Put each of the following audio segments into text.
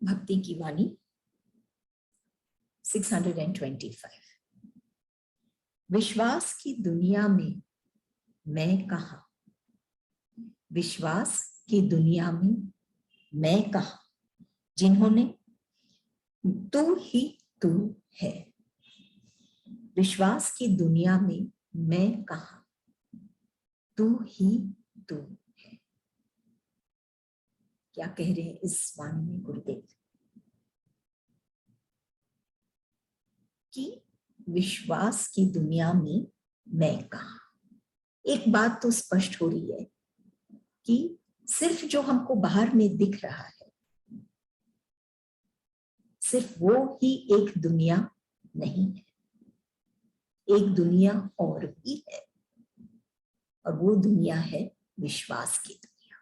भक्ति की वाणी 625। विश्वास की दुनिया में मैं कहाँ, विश्वास की दुनिया में मैं कहाँ, जिन्होंने तू ही तू है। विश्वास की दुनिया में मैं कहाँ, तू ही तू है। क्या कह रहे हैं इस वाणी में गुरुदेव कि विश्वास की दुनिया में मैं कहाँ। एक बात तो स्पष्ट हो रही है कि सिर्फ जो हमको बाहर में दिख रहा है, सिर्फ वो ही एक दुनिया नहीं है, एक दुनिया और भी है, और वो दुनिया है विश्वास की दुनिया।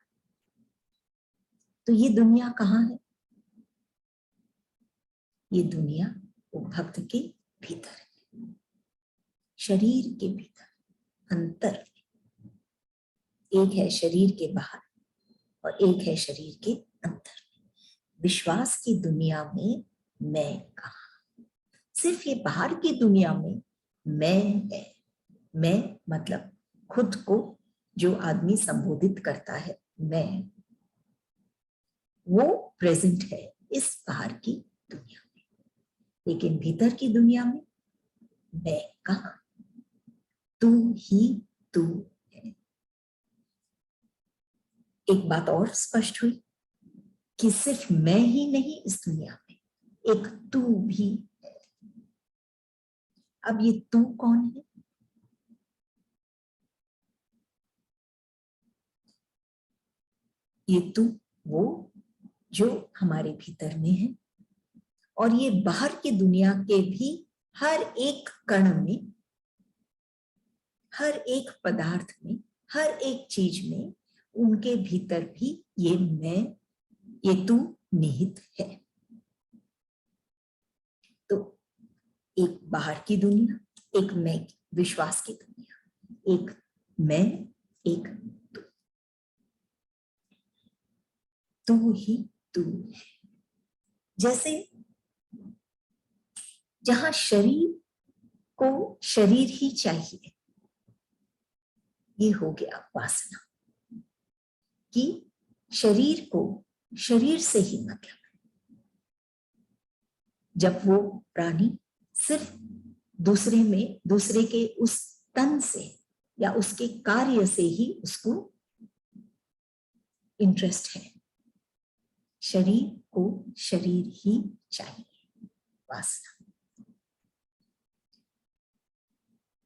तो ये दुनिया कहाँ है? ये दुनिया वो भक्त के भीतर है, शरीर के भीतर, अंतर। एक है शरीर के बाहर और एक है शरीर के अंदर। विश्वास की दुनिया में मैं कहाँ, सिर्फ ये बाहर की दुनिया में मैं है। मैं मतलब खुद को जो आदमी संबोधित करता है मैं, वो प्रेजेंट है इस बाहर की दुनिया में। लेकिन भीतर की दुनिया में मैं कहाँ, तू ही तू है। एक बात और स्पष्ट हुई कि सिर्फ मैं ही नहीं इस दुनिया में, एक तू भी है। अब ये तू कौन है? ये तू वो जो हमारे भीतर में है, और ये बाहर की दुनिया के भी हर एक कण में, हर एक पदार्थ में, हर एक चीज में, उनके भीतर भी ये मैं, ये तू निहित है। तो एक बाहर की दुनिया, एक मैं, विश्वास की दुनिया, एक मैं, एक तू, तू ही तू है। जैसे जहां शरीर को शरीर ही चाहिए, ये हो गया वासना, कि शरीर को शरीर से ही मतलब है। जब वो प्राणी सिर्फ दूसरे में, दूसरे के उस तन से या उसके कार्य से ही उसको इंटरेस्ट है, शरीर को शरीर ही चाहिए, वासना।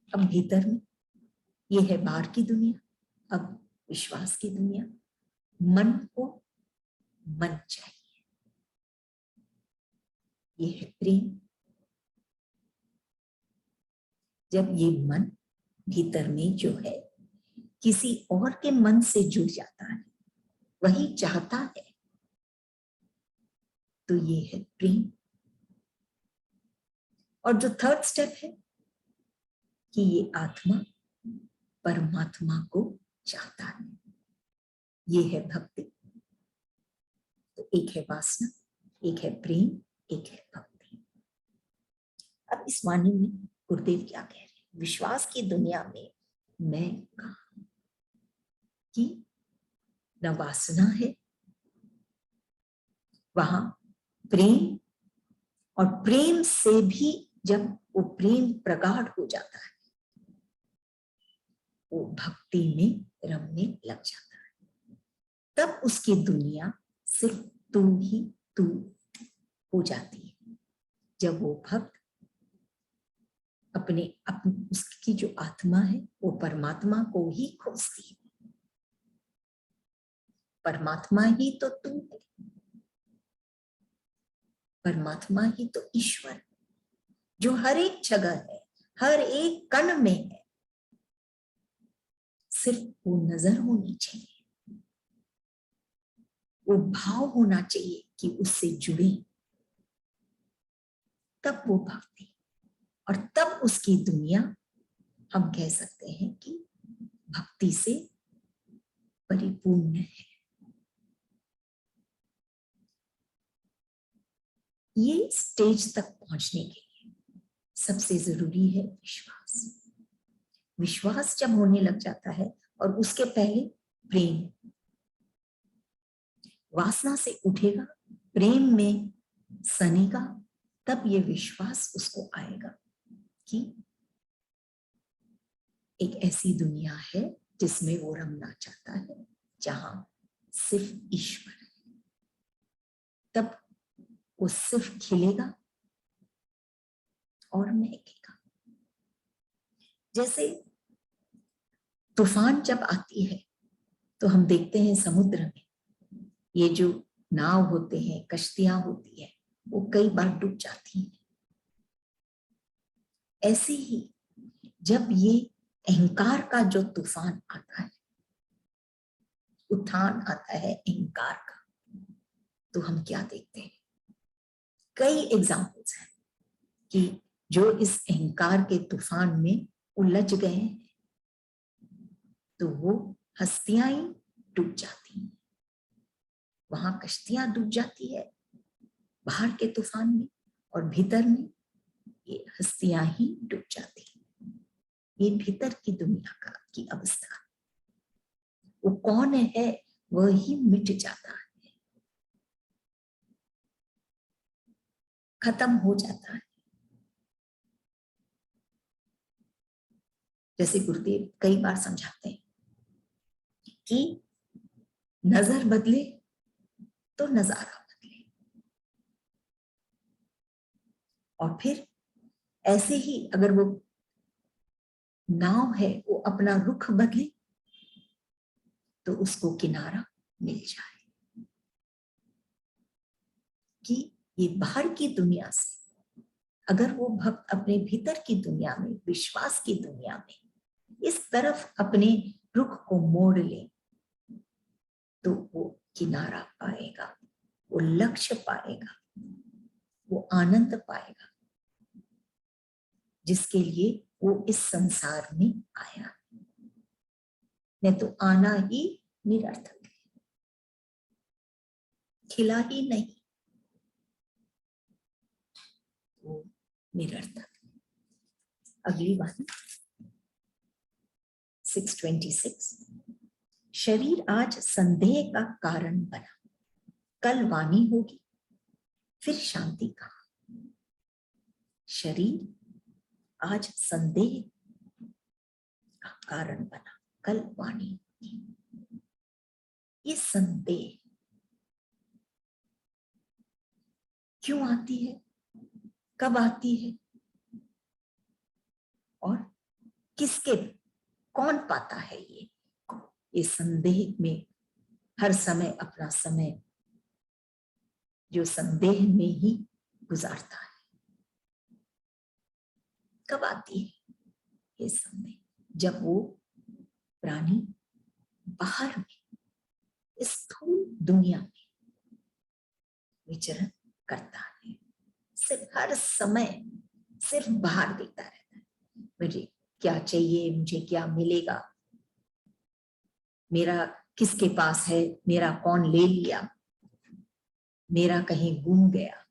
अब भीतर में ये है बाहर की दुनिया, अब विश्वास की दुनिया। मन को मन चाहिए, ये है प्रेम। जब ये मन भीतर में जो है किसी और के मन से जुड़ जाता है, वही चाहता है, तो ये है प्रेम। और जो थर्ड स्टेप है कि ये आत्मा परमात्मा को चाहता है, ये है भक्ति। तो एक है वासना, एक है प्रेम, एक है भक्ति। अब इस वाणी में गुरुदेव क्या कह रहे हैं? विश्वास की दुनिया में मैं कहाँ, कि न वासना है, वहां प्रेम, और प्रेम से भी जब वो प्रेम प्रगाढ़ हो जाता है, वो भक्ति में रमने लग जाता है। तब उसकी दुनिया सिर्फ तू ही तू हो जाती है। जब वो भक्त अपने उसकी जो आत्मा है वो परमात्मा को ही खोजती है। परमात्मा ही तो तू है, परमात्मा ही तो ईश्वर है, जो हर एक जगह है, हर एक कण में है। सिर्फ वो नजर होनी चाहिए, वो भाव होना चाहिए कि उससे जुड़े, तब वो भक्ति, और तब उसकी दुनिया हम कह सकते हैं कि भक्ति से परिपूर्ण है। ये स्टेज तक पहुंचने के लिए सबसे जरूरी है विश्वास। विश्वास जब होने लग जाता है और उसके पहले प्रेम, वासना से उठेगा, प्रेम में सनेगा, तब ये विश्वास उसको आएगा कि एक ऐसी दुनिया है जिसमें वो रमना चाहता है, जहां सिर्फ ईश्वर है। तब वो सिर्फ खिलेगा और महकेगा। जैसे तूफान जब आती है तो हम देखते हैं समुद्र में ये जो नाव होते हैं, कश्तियां होती है, वो कई बार डूब जाती हैं। ऐसे ही जब ये अहंकार का जो तूफान आता है, उठान आता है अहंकार का, तो हम क्या देखते हैं? कई एग्जाम्पल्स हैं कि जो इस अहंकार के तूफान में उलझ गए हैं तो वो हस्तियां ही डूब जाती हैं। वहां कश्तियां डूब जाती है बाहर के तूफान में, और भीतर में ये हस्तियां ही डूब जाती हैं। ये भीतर की दुनिया का की अवस्था। वो कौन है वह ही मिट जाता है, खत्म हो जाता है। जैसे गुरुदेव कई बार समझाते हैं कि नजर बदले तो नजारा बदले, और फिर ऐसे ही अगर वो नाव है वो अपना रुख बदले तो उसको किनारा मिल जाए। कि ये बाहर की दुनिया से अगर वो भक्त अपने भीतर की दुनिया में, विश्वास की दुनिया में इस तरफ अपने रुख को मोड़ ले तो वो किनारा पाएगा, वो लक्ष्य पाएगा, वो आनंद पाएगा जिसके लिए वो इस संसार में आया। नहीं तो आना ही निरर्थक है, खिला ही नहीं, वो निरर्थक। अगली बात 626, शरीर आज संदेह का कारण बना, कल वाणी होगी फिर शांति कहां। शरीर आज संदेह का कारण बना, कल वाणी होगी। ये संदेह क्यों आती है, कब आती है, और किसके, कौन पाता है? ये संदेह में हर समय अपना समय जो संदेह में ही गुजारता है। कब आती है ये संदेह? जब वो प्राणी बाहर में इस स्थूल दुनिया में विचरण करता है, सिर्फ हर समय सिर्फ बाहर देखता रहता है, मुझे क्या चाहिए, मुझे क्या मिलेगा, मेरा किसके पास है, मेरा कौन ले लिया, मेरा कहीं गुम गया,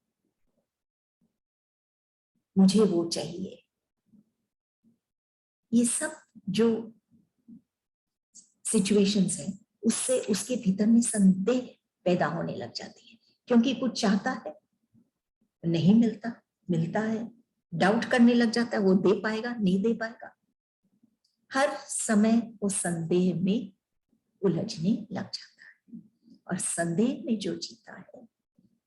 मुझे वो चाहिए। ये सब जो सिचुएशंस है उससे उसके भीतर में संदेह पैदा होने लग जाती है, क्योंकि कुछ चाहता है नहीं मिलता, मिलता है डाउट करने लग जाता है, वो दे पाएगा नहीं दे पाएगा। हर समय वो संदेह में उलझने लग जाता है, और संदेह में जो जीता है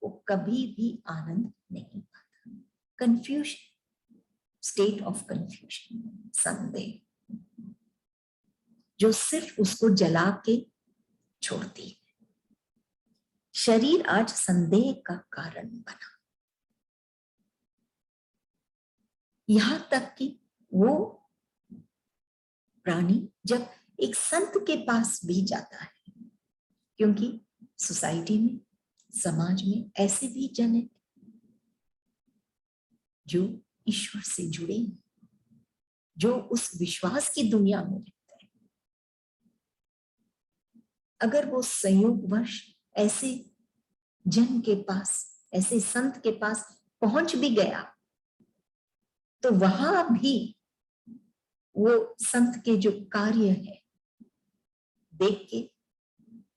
वो कभी भी आनंद नहीं पाता। कंफ्यूजन, स्टेट ऑफ कंफ्यूजन, संदेह जो सिर्फ उसको जला के छोड़ती है। शरीर आज संदेह का कारण बना, यहां तक कि वो प्राणी जब एक संत के पास भी जाता है, क्योंकि सोसाइटी में, समाज में ऐसे भी जन है जो ईश्वर से जुड़े, जो उस विश्वास की दुनिया में रहते हैं। अगर वो संयोगवश ऐसे जन के पास, ऐसे संत के पास पहुंच भी गया तो वहां भी वो संत के जो कार्य है देख के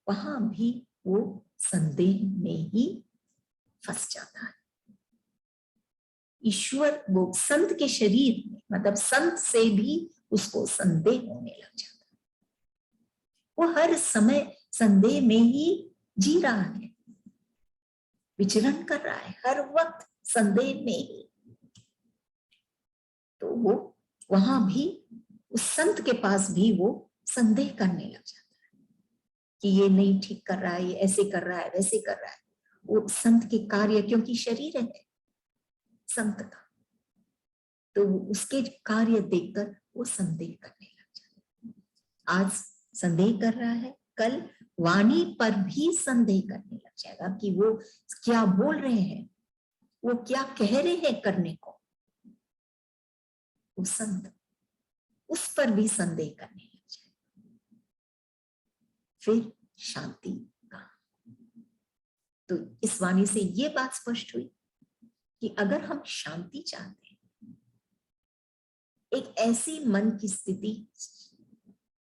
वहां भी वो संदेह में ही फंस जाता है। ईश्वर वो संत के शरीर में, मतलब संत से भी उसको संदेह होने लग जाता है। वो हर समय संदेह में ही जी रहा है, विचरण कर रहा है, हर वक्त संदेह में ही। तो वो वहां भी उस संत के पास भी वो संदेह करने लग जाता है कि ये नहीं ठीक कर रहा है, ये ऐसे कर रहा है, वैसे कर रहा है। वो संत के कार्य, क्योंकि शरीर है संत का, तो उसके कार्य देखकर वो संदेह करने लग जाता है। आज संदेह कर रहा है, कल वाणी पर भी संदेह करने लग जाएगा कि वो क्या बोल रहे हैं, वो क्या कह रहे हैं करने को। वो संत उस पर भी संदेह करने लग जाएगा। फिर शांति का, तो इस वाणी से ये बात स्पष्ट हुई कि अगर हम शांति चाहते हैं, एक ऐसी मन की स्थिति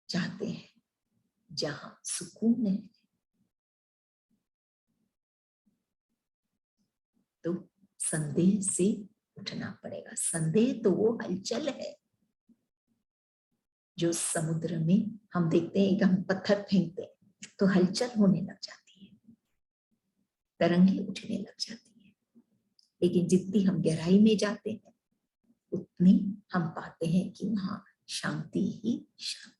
चाहते हैं जहां सुकून है, तो संदेह से उठना पड़ेगा। संदेह तो वो हलचल है जो समुद्र में हम देखते हैं कि हम पत्थर फेंकते हैं तो हलचल होने लग जाती है, तरंगे उठने लग जाती है। लेकिन जितनी हम गहराई में जाते हैं उतनी हम पाते हैं कि वहां शांति ही शांति।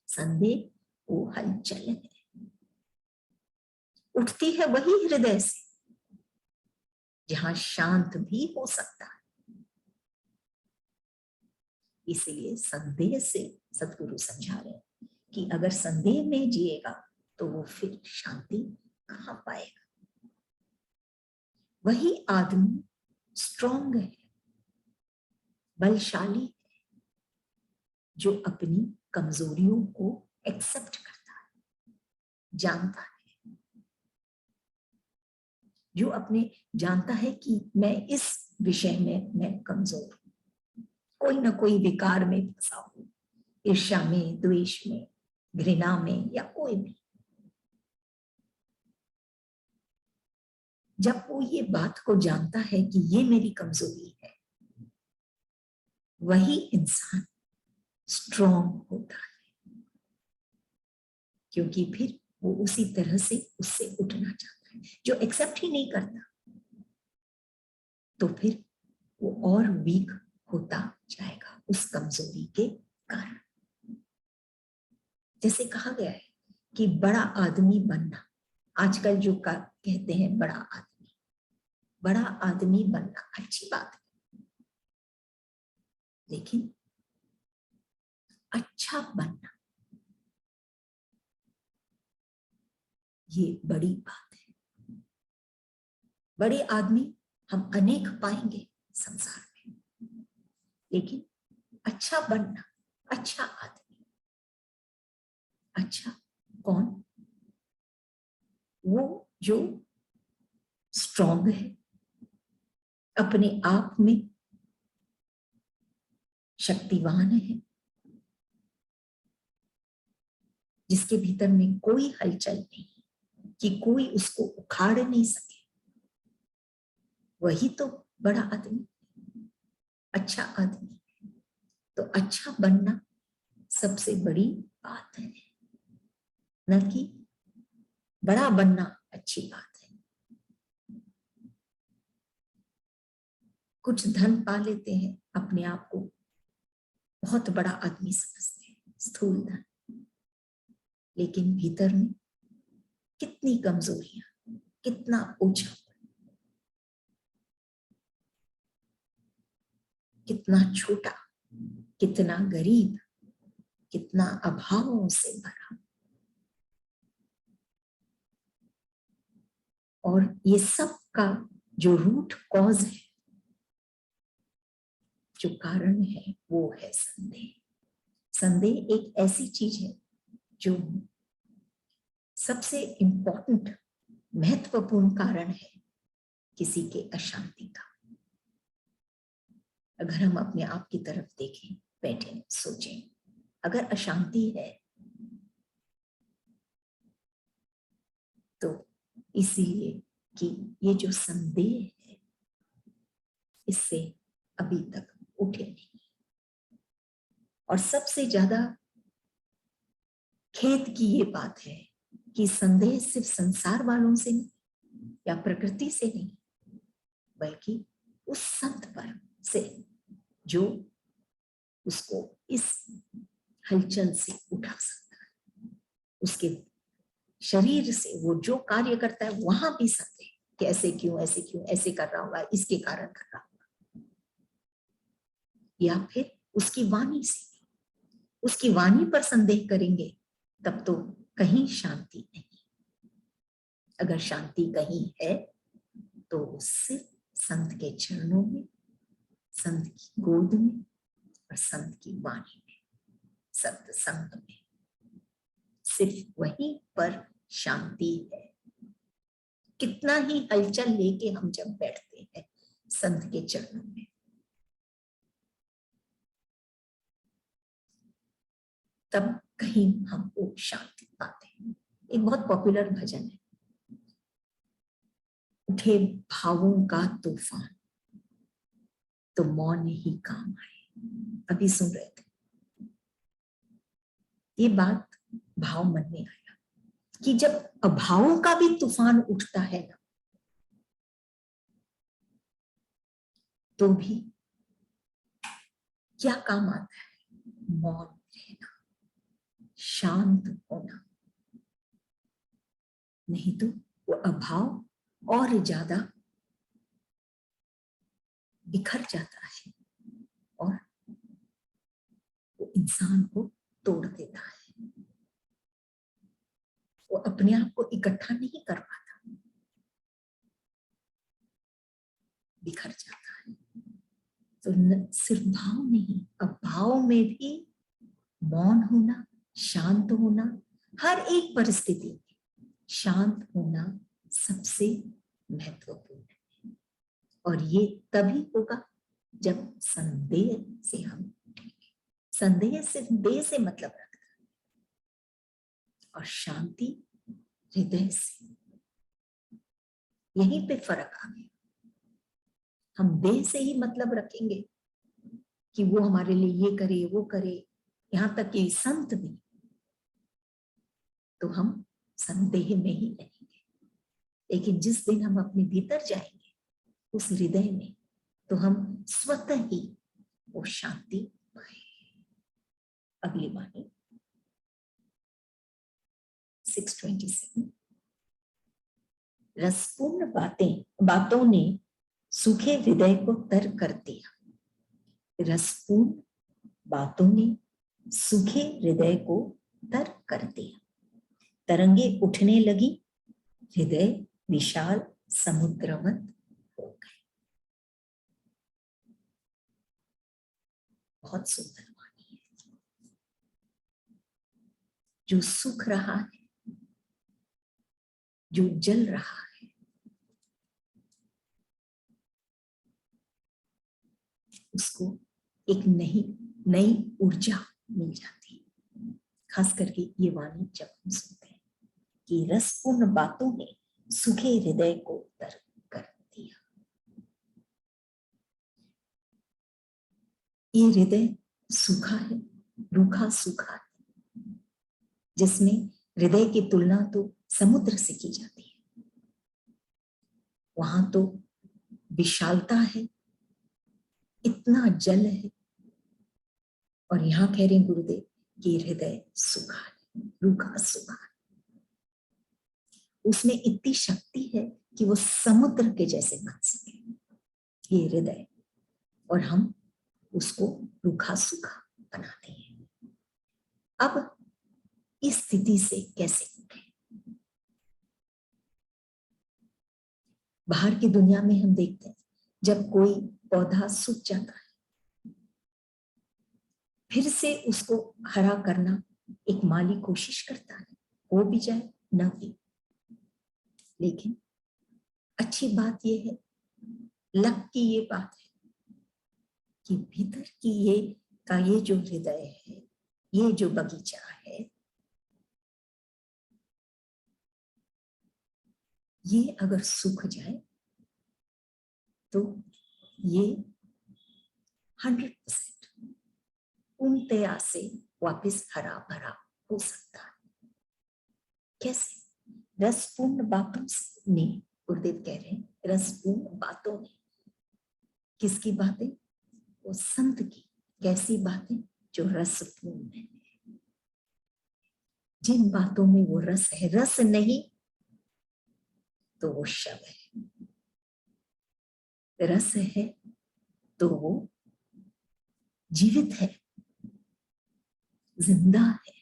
संदेह वो हलचल है, उठती है वही हृदय से जहां शांत भी हो सकता है। इसीलिए संदेह से सदगुरु समझा रहे हैं कि अगर संदेह में जिएगा तो वो फिर शांति कहां पाएगा। वही आदमी स्ट्रॉन्ग है, बलशाली है, जो अपनी कमजोरियों को एक्सेप्ट करता है, जानता है, जो अपने जानता है कि मैं इस विषय में मैं कमजोर हूं, कोई ना कोई विकार में फंसा हूं, ईर्ष्या में, द्वेष में, घृणा में, या कोई भी। जब वो ये बात को जानता है कि ये मेरी कमजोरी है, वही इंसान स्ट्रॉन्ग होता है, क्योंकि फिर वो उसी तरह से उससे उठना चाहता है। जो एक्सेप्ट ही नहीं करता तो फिर वो और वीक होता जाएगा उस कमजोरी के कारण। जैसे कहा गया है कि बड़ा आदमी बनना, आजकल जो कहते हैं बड़ा आदमी बनना अच्छी बात है, लेकिन अच्छा बनना ये बड़ी बात है। बड़े आदमी हम अनेक पाएंगे संसार में, लेकिन अच्छा बनना, अच्छा आदमी, अच्छा कौन? वो जो स्ट्रॉन्ग है, अपने आप में शक्तिवान है, जिसके भीतर में कोई हलचल नहीं कि कोई उसको उखाड़ नहीं सके, वही तो बड़ा आदमी, अच्छा आदमी। तो अच्छा बनना सबसे बड़ी बात है, न कि बड़ा बनना अच्छी बात है। कुछ धन पा लेते हैं, अपने आप को बहुत बड़ा आदमी समझते हैं, स्थूल धन, लेकिन भीतर में कितनी कमजोरियां, कितना ओछा, कितना छोटा, कितना गरीब, कितना अभावों से भरा। और ये सब का जो रूट कॉज है, जो कारण है, वो है संदेह। संदेह एक ऐसी चीज है जो सबसे इंपॉर्टेंट महत्वपूर्ण कारण है किसी के अशांति का। अगर हम अपने आप की तरफ देखें, बैठे सोचें, अगर अशांति है तो इसीलिए कि ये जो संदेह है इससे अभी तक उठे नहीं। और सबसे ज्यादा खेद की ये बात है कि संदेह सिर्फ संसार वालों से नहीं या प्रकृति से नहीं, बल्कि उस संत पर से जो उसको इस हलचल से उठा सकता है। उसके शरीर से वो जो कार्य करता है वहां भी संदेह कि ऐसे क्यों, ऐसे क्यों, ऐसे कर रहा होगा, इसके कारण कर रहा होगा। या फिर उसकी वाणी से, उसकी वाणी पर संदेह करेंगे तब तो कहीं शांति नहीं। अगर शांति कहीं है तो सिर्फ संत के चरणों में, संत की गोद में और संत की वाणी में, सत्संग में, सिर्फ वहीं पर शांति है। कितना ही हलचल लेके हम जब बैठते हैं संत के चरणों में, तब कहीं हम वो शांति पाते हैं। एक बहुत पॉपुलर भजन है, उठे भावों का तूफान तो मौन ही काम आए। अभी सुन रहे थे, ये बात भाव मन में आया कि जब अभावों का भी तूफान उठता है ना, तो भी क्या काम आता है? मौन रहना, शांत होना। नहीं तो वो अभाव और ज्यादा बिखर जाता है और वो इंसान को तोड़ देता है। वो अपने आप को इकट्ठा नहीं कर पाता, बिखर जाता है। तो सिर्फ भाव नहीं, अभाव में भी मौन होना, शांत होना, हर एक परिस्थिति में शांत होना सबसे महत्वपूर्ण है। और ये तभी होगा जब संदेह से हम उठेंगे। संदेह सिर्फ देह से मतलब रखता है और शांति हृदय से। यहीं पे फर्क आ गया। हम देह से ही मतलब रखेंगे कि वो हमारे लिए ये करे, वो करे, यहां तक कि संत भी, तो हम संदेह में ही रहेंगे। लेकिन जिस दिन हम अपने भीतर जाएंगे उस हृदय में, तो हम स्वतः ही वो शांति पाएंगे। अगली वाणी 627। रसपूर्ण बातों ने सूखे हृदय को तर कर दिया। रसपूर्ण बातों ने सूखे हृदय को तर कर दिया। तरंगे उठने लगी, हृदय विशाल समुद्रवत हो गए। बहुत सुंदर वाणी है। जो सूख रहा है, जो जल रहा है, उसको एक नई ऊर्जा मिल जाती है। खास करके ये वाणी जब हम सुनते हैं कि रसपूर्ण बातों ने सूखे हृदय को तर कर दिया। ये हृदय सूखा है, रूखा सूखा है, जिसमें हृदय की तुलना तो समुद्र से की जाती है। वहां तो विशालता है, इतना जल है, और यहां कह रहे हैं गुरुदेव कि हृदय सूखा है, रूखा सूखा है। उसमें इतनी शक्ति है कि वो समुद्र के जैसे बन सके ये हृदय, और हम उसको रूखा सूखा बनाते हैं। अब इस स्थिति से कैसे उठे? बाहर की दुनिया में हम देखते हैं जब कोई पौधा सूख जाता है, फिर से उसको हरा करना एक माली कोशिश करता है, हो भी जाए ना भी। लेकिन अच्छी बात यह है, लक की ये बात है कि भीतर की ये जो हृदय है, ये जो बगीचा है, ये अगर सूख जाए तो ये 100% पूर्णतया से वापस हरा भरा हो सकता है। कैसे? रसपूर्ण बातों ने, गुरुदेव कह रहे हैं, रसपूर्ण बातों ने। किसकी बातें? वो संत की। कैसी बातें? जो रसपूर्ण है, जिन बातों में वो रस है। रस नहीं तो वो शव है, रस है तो वो जीवित है, जिंदा है।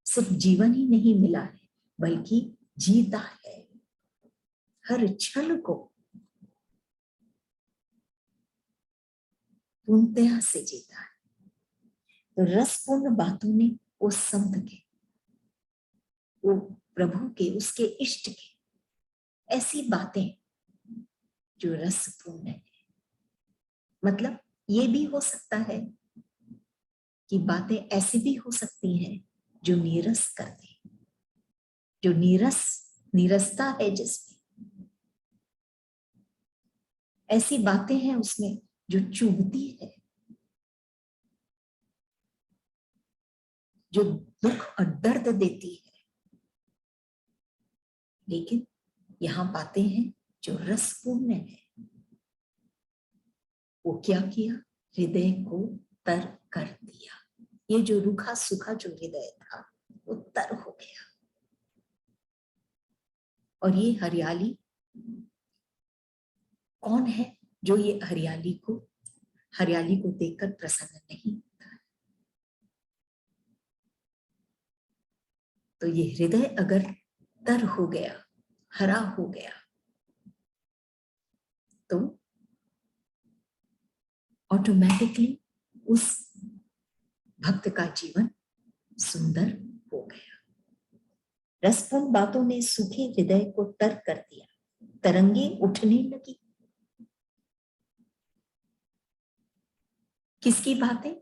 सिर्फ जीवन ही नहीं मिला है, बल्कि जीता है, हर क्षण को पूर्णतया से जीता है। तो रसपूर्ण बातों ने उस संत के, वो प्रभु के, उसके इष्ट के, ऐसी बातें जो रसपूर्ण है। मतलब ये भी हो सकता है कि बातें ऐसी भी हो सकती हैं जो नीरस कर दे, जो नीरसता है जिसमें, ऐसी बातें हैं उसमें जो चुभती है, जो दुख और दर्द देती है। लेकिन यहां बातें हैं जो रसपूर्ण है। वो क्या किया? हृदय को तर कर दिया। ये जो रूखा सूखा जो हृदय था वो तर हो गया। और ये हरियाली कौन है जो ये हरियाली को देखकर प्रसन्न नहीं होता है? तो ये हृदय अगर तर हो गया, हरा हो गया, तो ऑटोमेटिकली उस भक्त का जीवन सुंदर हो गया। रसपूर्ण बातों ने सूखे हृदय को तर कर दिया, तरंगे उठने लगी। किसकी बातें?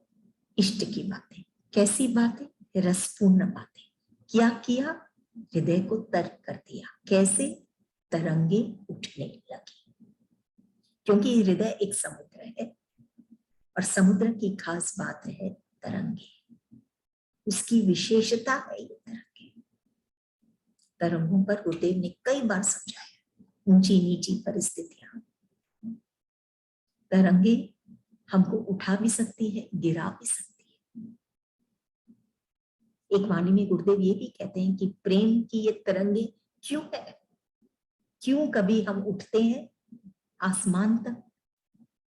इष्ट की बातें। कैसी बातें? रसपूर्ण बातें। क्या किया? हृदय को तर कर दिया। कैसे? तरंगे उठने लगी। क्योंकि हृदय एक समुद्र है और समुद्र की खास बात है तरंगे। उसकी विशेषता है ये तरंगे। तरंगों पर गुरुदेव ने कई बार समझाया, ऊंची नीची परिस्थितियां, तरंगे हमको उठा भी सकती है, गिरा भी सकती है। एक वाणी में गुरुदेव ये भी कहते हैं कि प्रेम की ये तरंगे क्यों है, क्यों कभी हम उठते हैं आसमान तक,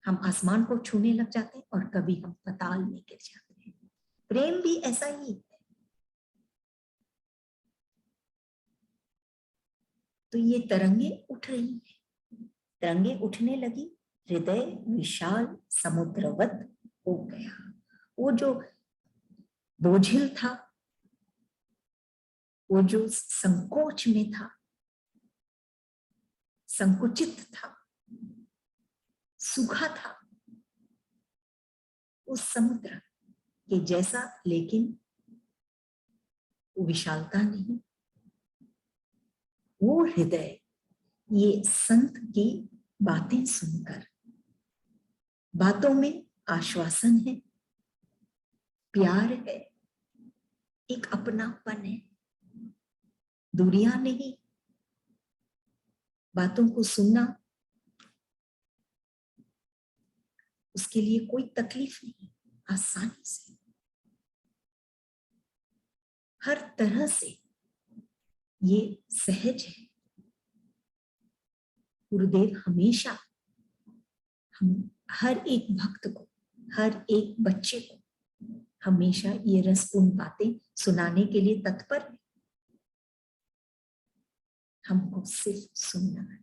हम आसमान को छूने लग जाते हैं, और कभी हम पाताल में गिर जाते हैं। प्रेम भी ऐसा ही है। तो ये तरंगे उठ रही हैं, तरंगे उठने लगी, हृदय विशाल समुद्रवत हो गया। वो जो बोझिल था, वो जो संकोच में था, संकुचित था, सूखा था, उस समुद्र के जैसा, लेकिन विशालता नहीं। वो हृदय ये संत की बातें सुनकर, बातों में आश्वासन है, प्यार है, एक अपनापन है, दूरियां नहीं। बातों को सुनना, उसके लिए कोई तकलीफ नहीं, आसानी से, हर तरह से ये सहज है। गुरुदेव हमेशा हम हर एक भक्त को, हर एक बच्चे को हमेशा ये रसपूर्ण बातें सुनाने के लिए तत्पर है। हमको सिर्फ सुनना है।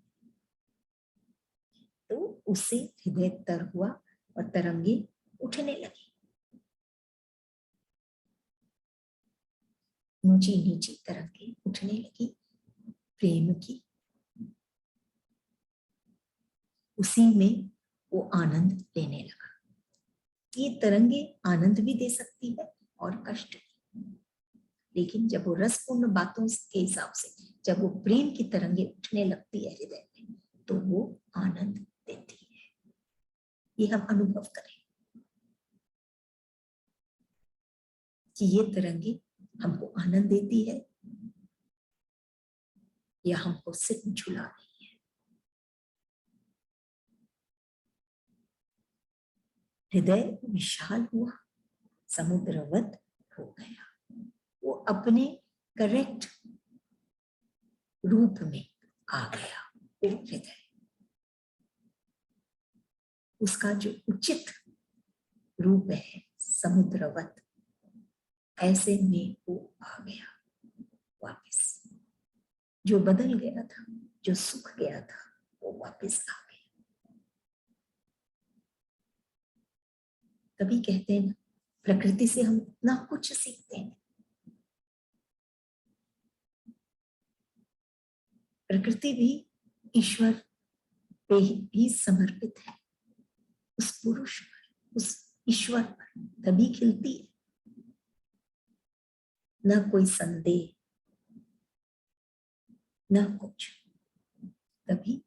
तो उससे हृदय तर हुआ और तरंगे उठने लगी, ऊंची नीची तरंगे उठने लगी। प्रेम की, उसी में वो आनंद लेने लगा। ये तरंगे आनंद भी दे सकती है और कष्ट भी, लेकिन जब वो रसपूर्ण बातों के हिसाब से जब वो प्रेम की तरंगे उठने लगती है हृदय में, तो वो आनंद देती है। ये हम अनुभव करें कि ये तरंगे हमको आनंद देती है या हमको सिर्फ झुला रही है। हृदय विशाल हुआ, समुद्रवत हो गया। वो अपने करेक्ट रूप में आ गया। वो हृदय उसका जो उचित रूप है समुद्रवत, ऐसे में वो आ गया वापस। जो बदल गया था, जो सूख गया था, वो वापस आ गया। तभी कहते हैं ना, प्रकृति से हम इतना कुछ सीखते हैं। प्रकृति भी ईश्वर पे ही समर्पित है, उस पुरुष पर, उस ईश्वर पर, तभी खिलती है। न कोई संदेह, न कुछ। तभी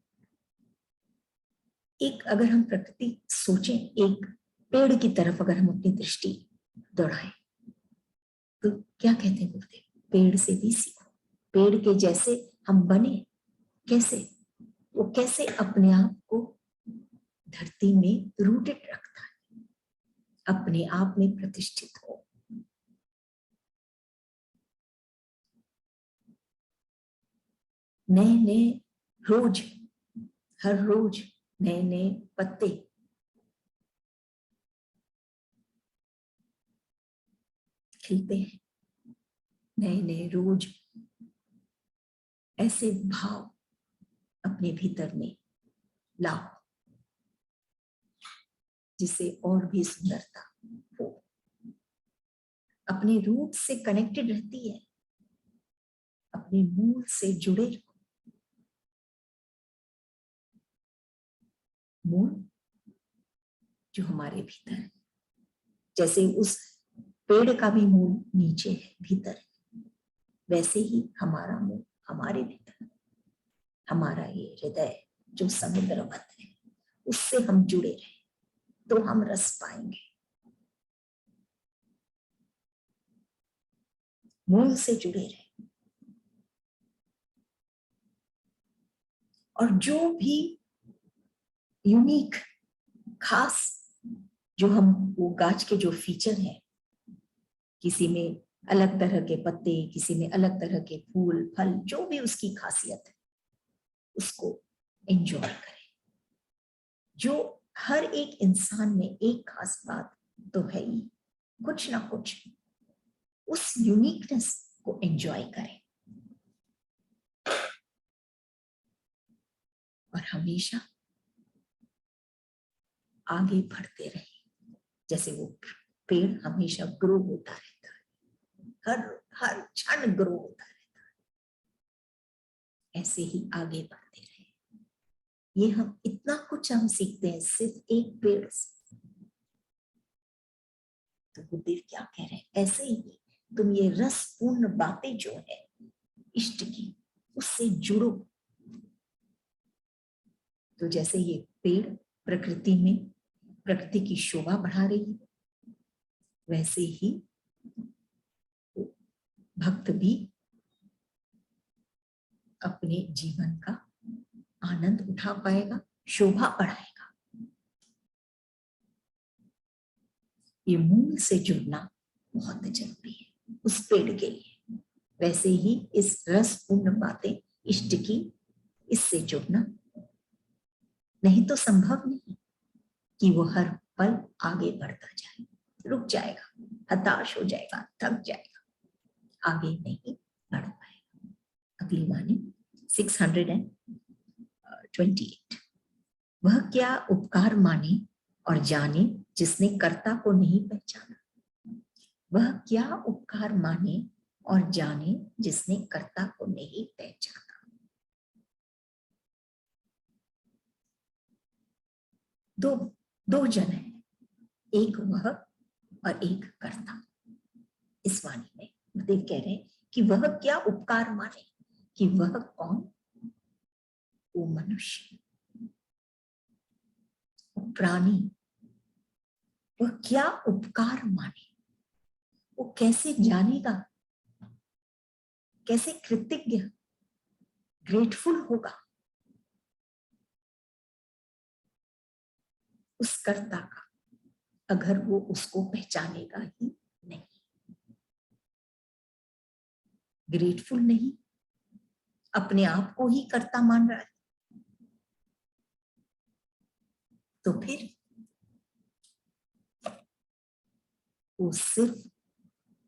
एक अगर हम प्रकृति सोचें, एक पेड़ की तरफ अगर हम अपनी दृष्टि दौड़ाएं, तो क्या कहते हैं गुरुदेव? पेड़ से भी सीखो। पेड़ के जैसे हम बने, कैसे वो कैसे अपने आप को धरती में रूटेड रखता है, अपने आप में प्रतिष्ठित हो। नए नए रोज, हर रोज नए नए पत्ते खिलते हैं, नए नए रोज ऐसे भाव अपने भीतर में लाओ जिससे और भी सुंदरता हो। अपने रूट से कनेक्टेड रहती है, अपने मूल से जुड़े रहो। मूल जो हमारे भीतर है, जैसे उस पेड़ का भी मूल नीचे है, भीतर है, वैसे ही हमारा मूल हमारे भीतर। हमारा ये हृदय जो समुद्रवत है, उससे हम जुड़े रहे तो हम रस पाएंगे। मूल से जुड़े रहे, और जो भी यूनिक, खास, जो हम वो गाछ के जो फीचर हैं, किसी में अलग तरह के पत्ते, किसी में अलग तरह के फूल फल, जो भी उसकी खासियत है, उसको एंजॉय करें। जो हर एक इंसान में एक खास बात तो है ही, कुछ ना कुछ, उस यूनिकनेस को एंजॉय करें और हमेशा आगे बढ़ते रहें। जैसे वो पेड़ हमेशा ग्रो होता रहता है, हर हर क्षण ग्रो होता रहता है, ऐसे ही आगे बढ़ते रहे। ये हम इतना कुछ हम सीखते हैं सिर्फ एक पेड़ से। तो गुरुदेव क्या कह रहे हैं? ऐसे ही तुम ये रसपूर्ण बातें जो है इष्ट की, उससे जुड़ो। तो जैसे ये पेड़ प्रकृति में प्रकृति की शोभा बढ़ा रही है, वैसे ही भक्त भी अपने जीवन का आनंद उठा पाएगा, शोभा बढ़ाएगा। ये मूल से जुड़ना बहुत जरूरी है उस पेड़ के लिए। वैसे ही इस रसपूर्ण बातें इष्ट की, इससे जुड़ना नहीं तो संभव नहीं कि वो हर पल आगे बढ़ता जाए। रुक जाएगा, हताश हो जाएगा, थक जाएगा, आगे नहीं बढ़ पाएगा। अगली वाणी 628। वह क्या उपकार माने और जाने जिसने कर्ता को नहीं पहचाना। वह क्या उपकार माने और जाने जिसने कर्ता को नहीं पहचाना। दो दो जन है, एक वह और एक कर्ता। इस वाणी में गुरुदेव कह रहे हैं कि वह क्या उपकार माने, कि वह कौन, वो मनुष्य, वो प्राणी, वह क्या उपकार माने, वो कैसे जानेगा, कैसे कृतज्ञ ग्रेटफुल होगा उस कर्ता का, अगर वो उसको पहचानेगा ही नहीं, ग्रेटफुल नहीं, अपने आप को ही कर्ता मान रहा है, तो फिर वो सिर्फ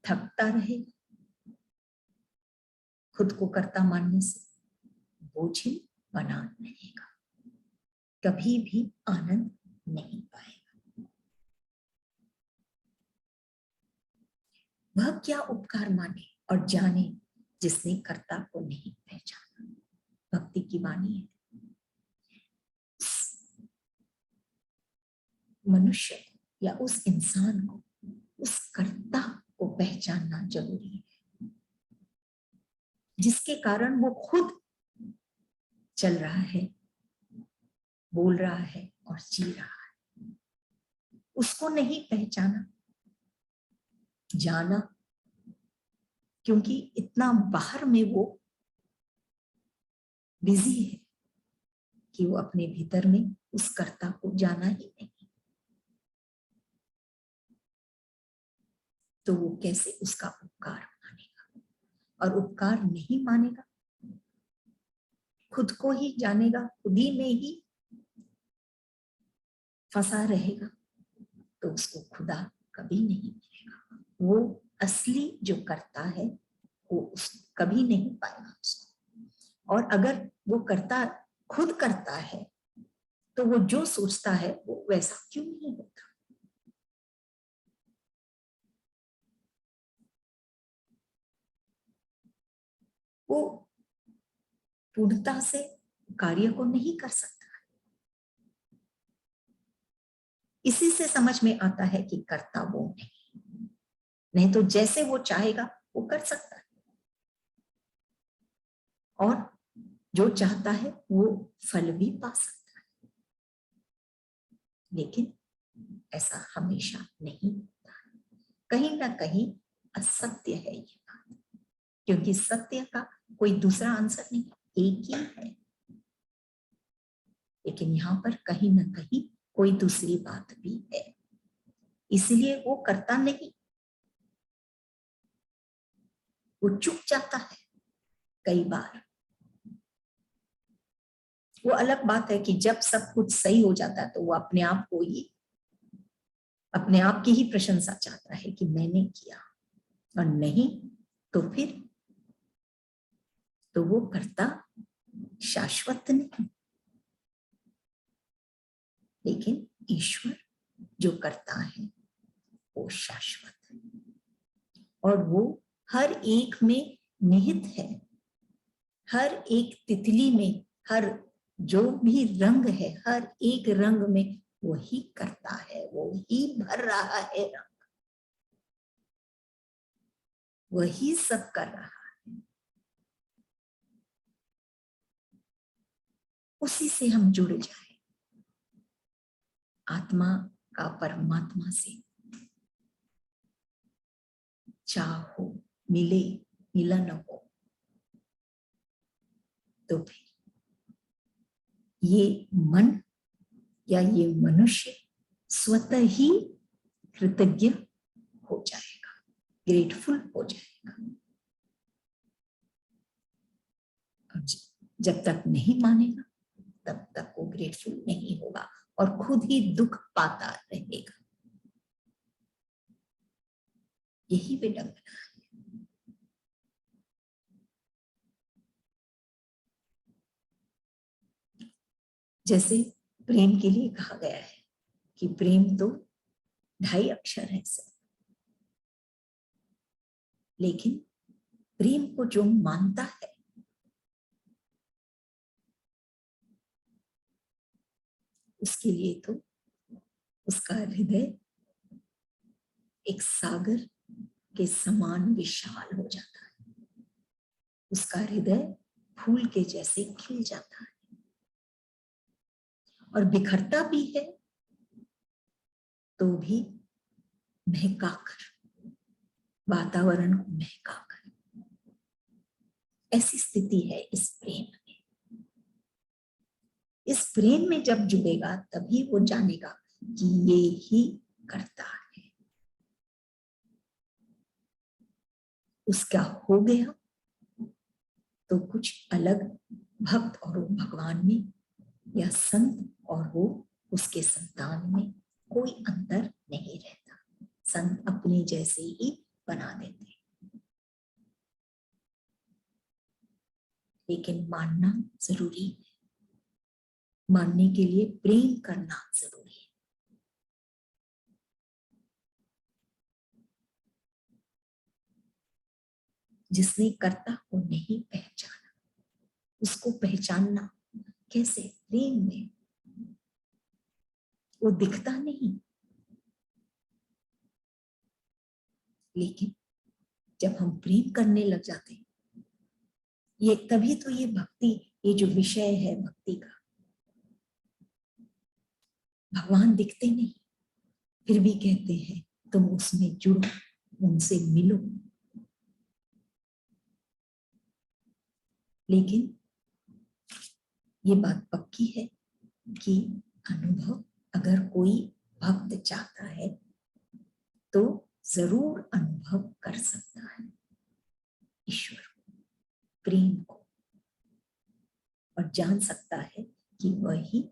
थकता रहेगा, खुद को कर्ता मानने से बोझिल बना रहेगा, कभी भी आनंद नहीं पाएगा। वह क्या उपकार माने और जाने जिसने कर्ता को नहीं पहचाना। भक्ति की वाणी है, मनुष्य या उस इंसान को, उस कर्ता को पहचानना जरूरी है, जिसके कारण वो खुद चल रहा है, बोल रहा है और जी रहा है। उसको नहीं पहचाना, जाना, क्योंकि इतना बाहर में वो बिजी है कि वो अपने भीतर में उस कर्ता को जाना ही नहीं, तो वो कैसे उसका उपकार मानेगा, और उपकार नहीं मानेगा, खुद को ही जानेगा, खुद ही में ही फंसा रहेगा, तो उसको खुदा कभी नहीं मिलेगा। वो असली जो करता है वो कभी नहीं पाएगा उसको। और अगर वो करता खुद करता है तो वो जो सोचता है वो वैसा क्यों नहीं होता। वो पूर्णता से कार्य को नहीं कर सकता। इसी से समझ में आता है कि करता वो नहीं तो जैसे वो चाहेगा वो कर सकता है, और जो चाहता है वो फल भी पा सकता है, लेकिन ऐसा हमेशा नहीं होता। कहीं ना कहीं असत्य है ये बात, क्योंकि सत्य का कोई दूसरा आंसर नहीं, एक ही है, लेकिन यहाँ पर कहीं ना कहीं कोई दूसरी बात भी है, इसलिए वो करता नहीं, वो चुप जाता है। कई बार वो अलग बात है कि जब सब कुछ सही हो जाता है तो वो अपने आप को ही, अपने आप की ही प्रशंसा चाहता है कि मैंने किया, और नहीं तो फिर तो वो करता शाश्वत नहीं, लेकिन ईश्वर जो करता है वो शाश्वत है, और वो हर एक में निहित है, हर एक तितली में, हर जो भी रंग है, हर एक रंग में वही करता है, वो ही भर रहा है रंग, वही सब कर रहा है। उसी से हम जुड़ जाए, आत्मा का परमात्मा से चाहो, मिले, मिलन हो, तो फिर ये मन या ये मनुष्य स्वतः ही कृतज्ञ हो जाएगा, ग्रेटफुल हो जाएगा। जब तक नहीं मानेगा तब तक वो ग्रेटफुल नहीं होगा और खुद ही दुख पाता रहेगा। यही विडंबना है। जैसे प्रेम के लिए कहा गया है कि प्रेम तो 2.5 अक्षर है सर, लेकिन प्रेम को जो मानता है उसके लिए तो उसका हृदय एक सागर के समान विशाल हो जाता है, उसका हृदय फूल के जैसे खिल जाता है और बिखरता भी है तो भी महकाकर, वातावरण को महकाकर। ऐसी स्थिति है इस प्रेम में। इस प्रेम में जब जुड़ेगा तभी वो जानेगा कि ये ही करता है। उसका हो गया तो कुछ अलग भक्त और वो भगवान में, या संत और वो उसके संतान में कोई अंतर नहीं रहता। संत अपने जैसे ही बना देते, लेकिन मानना जरूरी है। मानने के लिए प्रेम करना जरूरी है। जिसने कर्ता को नहीं पहचाना, उसको पहचानना कैसे? प्रेम में। वो दिखता नहीं, लेकिन जब हम प्रेम करने लग जाते हैं, ये तभी तो ये भक्ति, ये जो विषय है भक्ति का, भगवान दिखते नहीं फिर भी कहते हैं तुम उसमें जुड़ो, उनसे मिलो। लेकिन ये बात पक्की है कि अनुभव अगर कोई भक्त चाहता है तो जरूर अनुभव कर सकता है ईश्वर को, प्रेम को, और जान सकता है कि वही